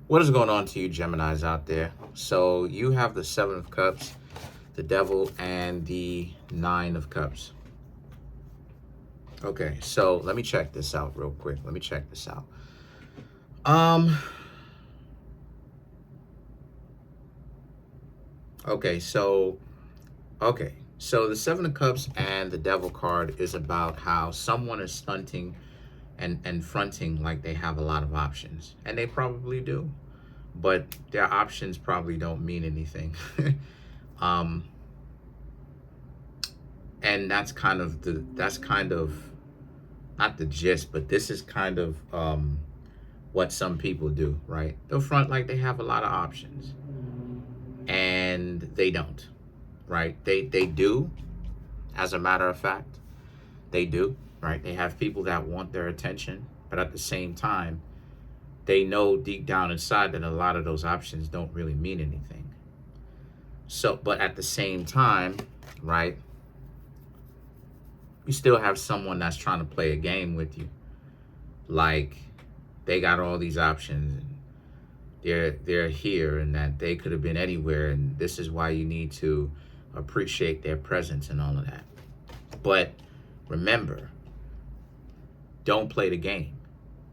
What is going on to you Geminis out there? So you have the Seven of Cups, the Devil, and the Nine of Cups. Okay, so let me check this out real quick. Let me check this out. Okay, so the Seven of Cups and the Devil card is about how someone is stunting and fronting like they have a lot of options, and they probably do, but their options probably don't mean anything. um, and that's kind of not the gist, but this is kind of what some people do, right? They'll front like they have a lot of options, and they don't, right? They do, as a matter of fact, they do, right? They have people that want their attention, but at the same time, they know deep down inside that a lot of those options don't really mean anything. So, but at the same time, right, you still have someone that's trying to play a game with you. Like, they got all these options, and they're here, and that they could have been anywhere, and this is why you need to appreciate their presence and all of that. But remember, don't play the game,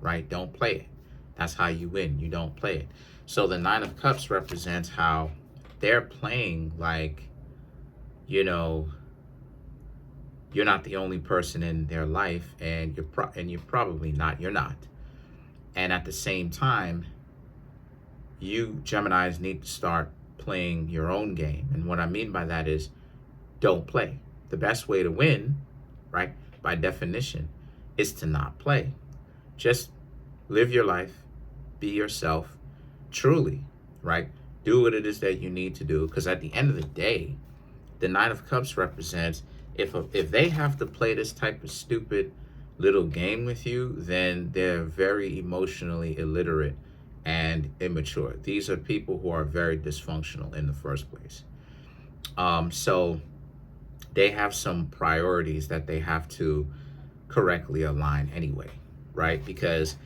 right? Don't play it. That's how you win. You don't play it. So the Nine of Cups represents how they're playing like, you know, you're not the only person in their life, and you're probably not. You're not. And at the same time, you Geminis need to start playing your own game. And what I mean by that is, don't play. The best way to win, right, by definition, is to not play. Just live your life, be yourself, truly, right? Do what it is that you need to do. Because at the end of the day, the Nine of Cups represents, if they have to play this type of stupid little game with you, then they're very emotionally illiterate and immature. These are people who are very dysfunctional in the first place. So they have some priorities that they have to correctly align anyway, right? Because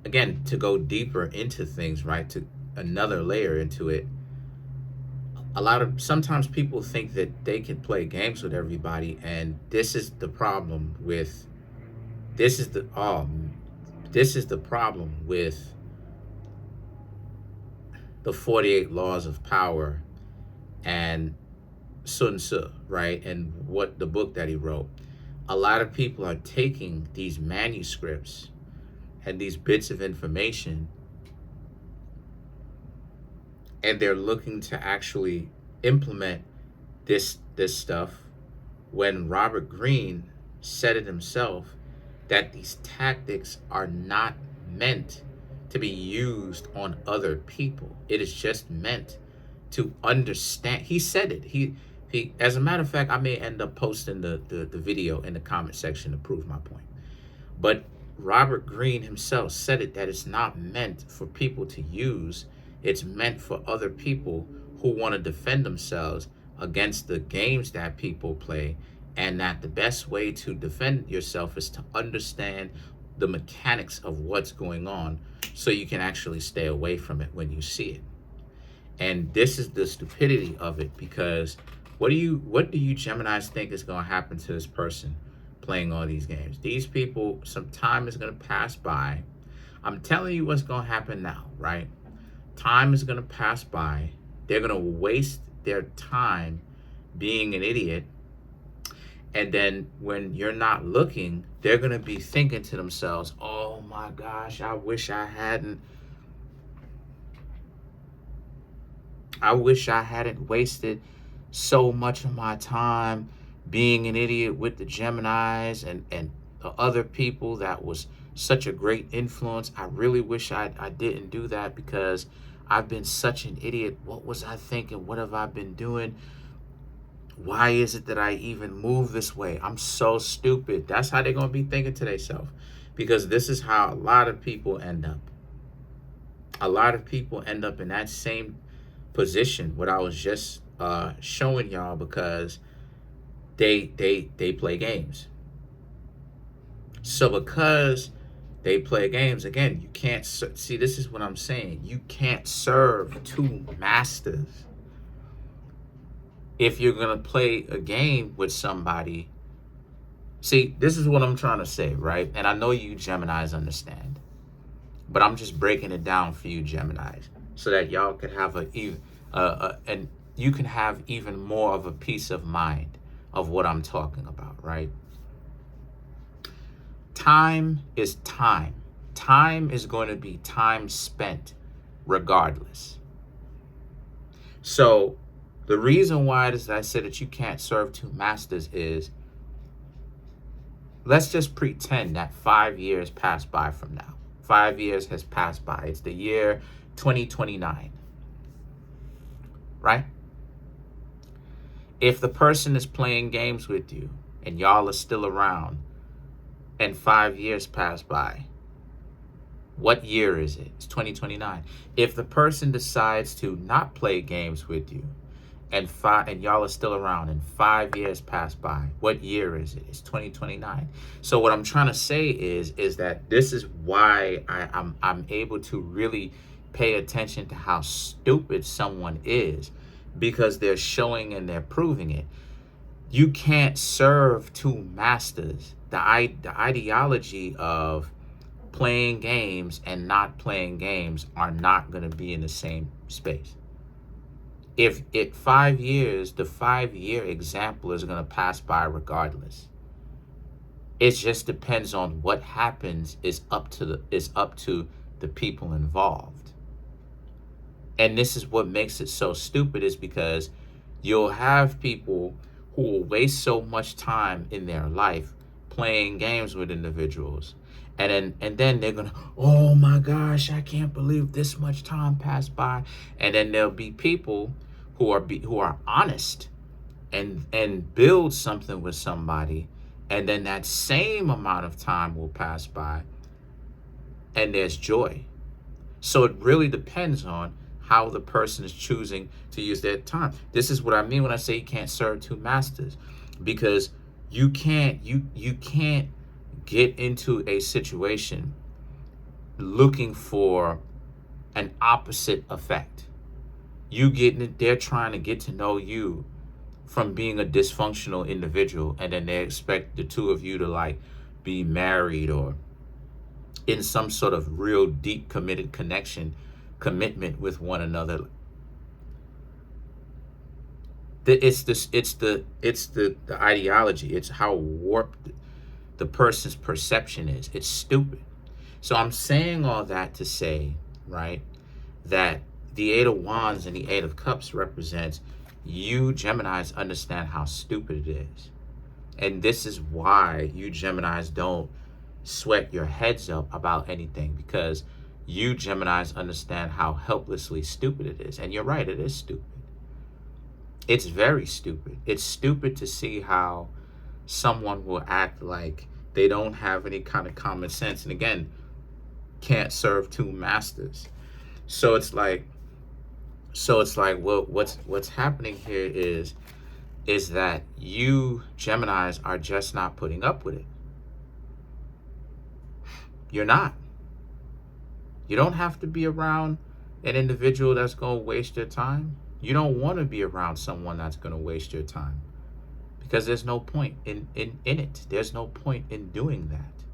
again, to go deeper into things, right, to another layer into it, sometimes people think that they can play games with everybody, and this is the problem with this is the problem with the 48 laws of power and Sun Tzu, right? And what the book that he wrote. A lot of people are taking these manuscripts and these bits of information, and they're looking to actually implement this stuff, when Robert Greene said it himself, that these tactics are not meant to be used on other people. It is just meant to understand. He said it. He as a matter of fact, I may end up posting the video in the comment section to prove my point. But Robert Greene himself said it, that it's not meant for people to use. It's meant for other people who want to defend themselves against the games that people play, and that the best way to defend yourself is to understand the mechanics of what's going on, so you can actually stay away from it when you see it. And this is the stupidity of it, because what do you Geminis think is going to happen to this person playing all these games? These people, some time is going to pass by. I'm telling you what's going to happen now, right? Time is going to pass by. They're going to waste their time being an idiot. And then when you're not looking, they're going to be thinking to themselves, oh my gosh, I wish I hadn't wasted so much of my time being an idiot with the Geminis and the other people that was such a great influence. I really wish I didn't do that, because I've been such an idiot. What was I thinking? What have I been doing? Why is it that I even move this way? I'm so stupid. That's how they're going to be thinking to themselves, because this is how a lot of people end up. A lot of people end up in that same position, what I was just showing y'all, because they play games. So because they play games, again, you can't see, this is what I'm saying. You can't serve two masters. If you're going to play a game with somebody, see, this is what I'm trying to say, right? And I know you Geminis understand, but I'm just breaking it down for you Geminis so that y'all could have and you can have even more of a peace of mind of what I'm talking about, right? Time is time. Time is going to be time spent regardless. So the reason why it is that I said that you can't serve two masters is, let's just pretend that 5 years passed by from now. 5 years has passed by. It's the year 2029, right? If the person is playing games with you and y'all are still around and 5 years pass by, what year is it? It's 2029. If the person decides to not play games with you and y'all are still around and 5 years pass by, what year is it? It's 2029. So what I'm trying to say is that this is why I'm able to really pay attention to how stupid someone is, because they're showing and they're proving it. You can't serve two masters. The ideology of playing games and not playing games are not going to be in the same space. If 5 years, the 5-year example is going to pass by regardless. It just depends on what happens is up to the people involved. And this is what makes it so stupid, is because you'll have people who will waste so much time in their life playing games with individuals. And then they're gonna, oh my gosh, I can't believe this much time passed by. And then there'll be people who are honest and build something with somebody, and then that same amount of time will pass by and there's joy. So it really depends on how the person is choosing to use their time. This is what I mean when I say you can't serve two masters, because you can't get into a situation looking for an opposite effect. They're trying to get to know you from being a dysfunctional individual, and then they expect the two of you to like be married or in some sort of real deep committed commitment with one another. It's the ideology. It's how warped the person's perception is. It's stupid. So I'm saying all that to say, right, that the Eight of Wands and the Eight of Cups represents you Geminis understand how stupid it is. And this is why you Geminis don't sweat your heads up about anything, because you Geminis understand how helplessly stupid it is. And you're right, it is stupid. It's very stupid. It's stupid to see how someone will act like they don't have any kind of common sense, and again, can't serve two masters. So it's like, well, what's happening here is that you Geminis are just not putting up with it. You're not. You don't have to be around an individual that's going to waste your time. You don't want to be around someone that's going to waste your time, because there's no point in it. There's no point in doing that.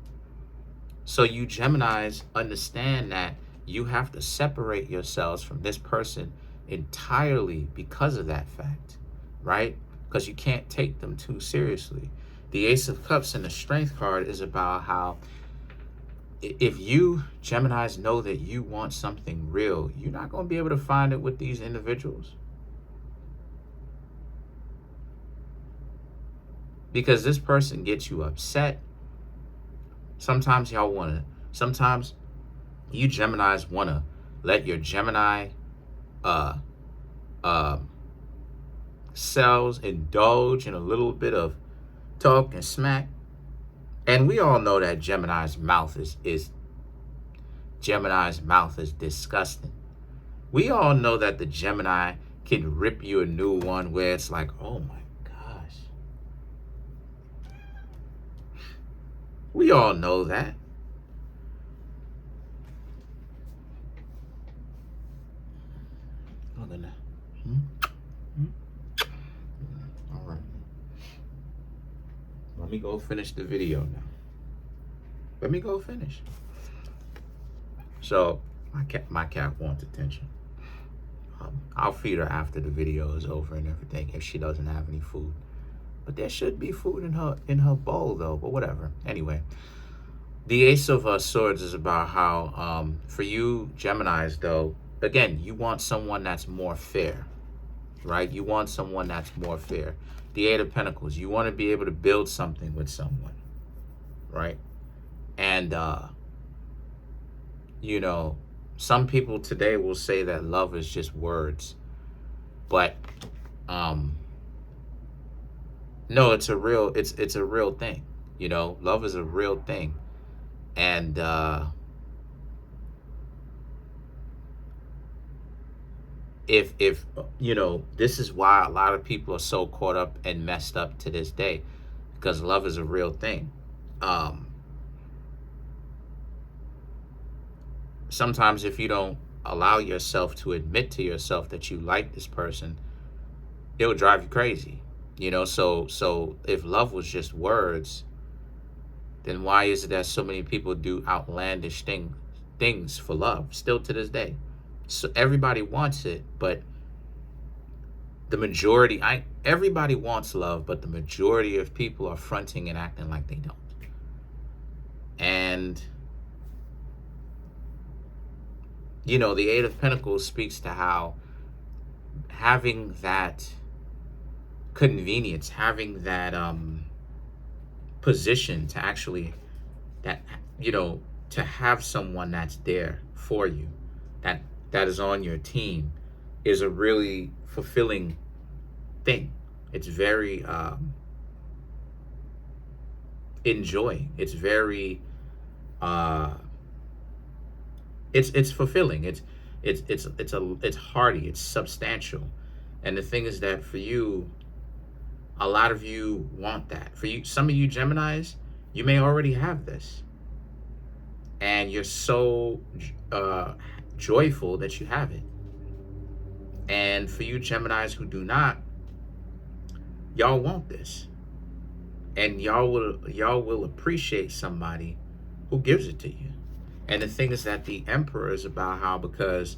So you Geminis understand that you have to separate yourselves from this person entirely because of that fact, right? Because you can't take them too seriously. The Ace of Cups and the Strength card is about how if you Geminis know that you want something real, you're not going to be able to find it with these individuals. Because this person gets you upset. Sometimes you Geminis want to let your Gemini selves indulge in a little bit of talk and smack. And we all know that Gemini's mouth is disgusting. We all know that the Gemini can rip you a new one where it's like, oh my gosh. We all know that. Look at that. All right. Let me go finish the video now. Let me go finish. So my cat wants attention. I'll feed her after the video is over and everything if she doesn't have any food. But there should be food in her bowl though. But whatever. Anyway, the Ace of Swords is about how for you Geminis though, again, you want someone that's more fair, right? You want someone that's more fair. The Eight of Pentacles, you want to be able to build something with someone, right? And you know, some people today will say that love is just words, but no, it's a real thing. You know, love is a real thing. And if you know, this is why a lot of people are so caught up and messed up to this day, because love is a real thing. Sometimes if you don't allow yourself to admit to yourself that you like this person, it'll drive you crazy. You know, so if love was just words, then why is it that so many people do outlandish things for love still to this day? So everybody wants it, but the majority, everybody wants love, but the majority of people are fronting and acting like they don't. And you know, the Eight of Pentacles speaks to how having that convenience, having that position to actually, that, you know, to have someone that's there for you, that is on your team, is a really fulfilling thing. It's very enjoying. It's very it's fulfilling. It's hearty. It's substantial. And the thing is that for you, a lot of you want that. For you, some of you Geminis, you may already have this, and you're so joyful that you have it. And for you Geminis who do not, y'all want this, and y'all will appreciate somebody who gives it to you. And the thing is that the Emperor is about how, because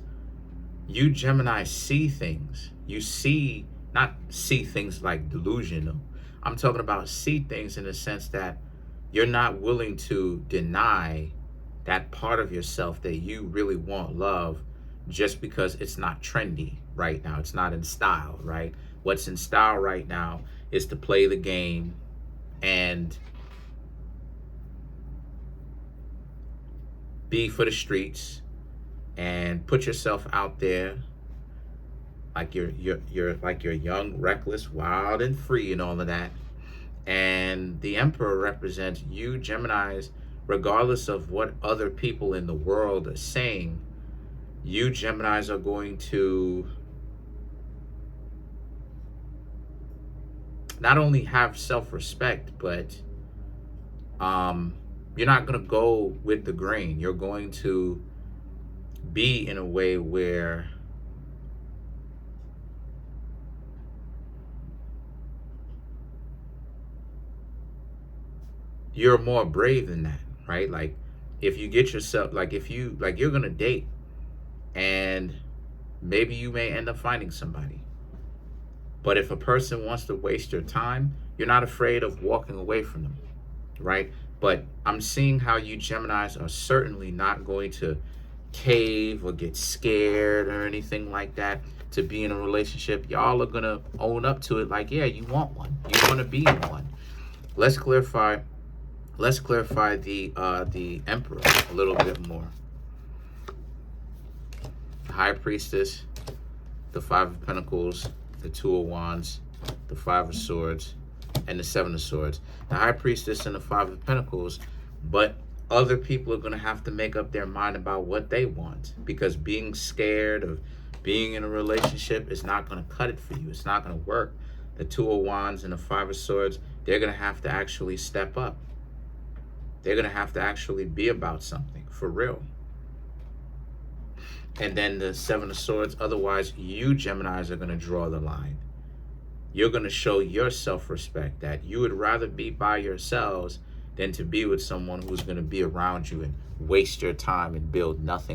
you Gemini see things, you see, not see things like delusional. I'm talking about see things in the sense that you're not willing to deny that part of yourself that you really want love, just because it's not trendy right now. It's not in style, right? What's in style right now is to play the game and be for the streets and put yourself out there like you're young, reckless, wild, and free, and all of that. And the Emperor represents you Geminis, regardless of what other people in the world are saying. You Geminis are going to not only have self-respect, but you're not going to go with the grain. You're going to be in a way where you're more brave than that, right? Like if you get yourself, like if you, like you're going to date and maybe you may end up finding somebody. But if a person wants to waste your time, you're not afraid of walking away from them, right? But I'm seeing how you Geminis are certainly not going to cave or get scared or anything like that to be in a relationship. Y'all are going to own up to it like, yeah, you want one. You want to be in one. Let's clarify the Emperor a little bit more. The High Priestess, the Five of Pentacles, the Two of Wands, the Five of Swords, and the Seven of Swords. The High Priestess and the Five of Pentacles, but other people are going to have to make up their mind about what they want, because being scared of being in a relationship is not going to cut it for you. It's not going to work. The Two of Wands and the Five of Swords, they're going to have to actually step up. They're going to have to actually be about something for real. And then the Seven of Swords, otherwise you Geminis are going to draw the line. You're going to show your self-respect, that you would rather be by yourselves than to be with someone who's going to be around you and waste your time and build nothing